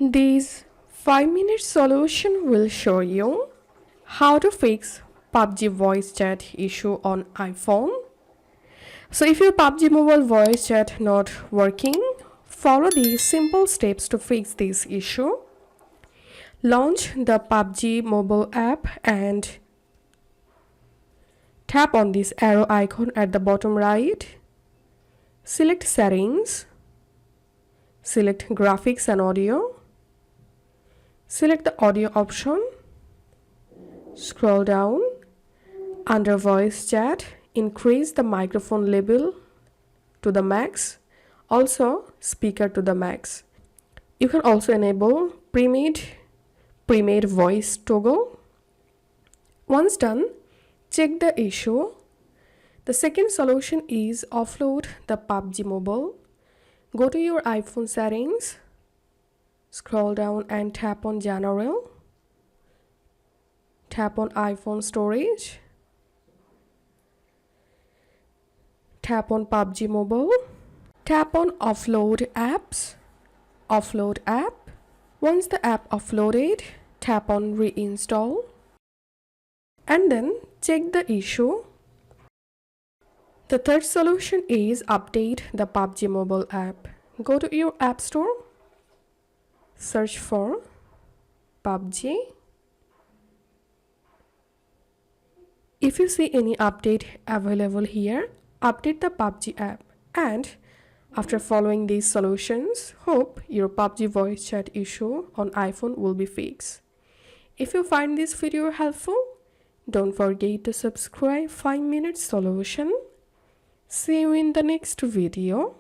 This 5-minute solution will show you how to fix Pubg voice chat issue on iPhone. So if your Pubg mobile voice chat not working, follow these simple steps to fix this issue. Launch the Pubg mobile app and tap on this arrow icon at the bottom right. Select settings. Select graphics and audio. Select the audio option. Scroll down. Under voice chat, increase the microphone level to the max. Also, speaker to the max. You can also enable pre-made voice toggle. Once done, check the issue. The second solution is offload the Pubg mobile. Go to your iPhone settings. Scroll down and tap on General. Tap on iPhone storage. Tap on Pubg mobile. Tap on offload apps. Offload app. Once the app offloaded, tap on reinstall. And then check the issue. The third solution is update the Pubg mobile app. Go to your app store. Search for Pubg. If you see any update available here, update the Pubg app. And after following these solutions, hope your Pubg voice chat issue on iPhone will be fixed. If you find this video helpful, don't forget to subscribe 5-minute solution. See you in the next video.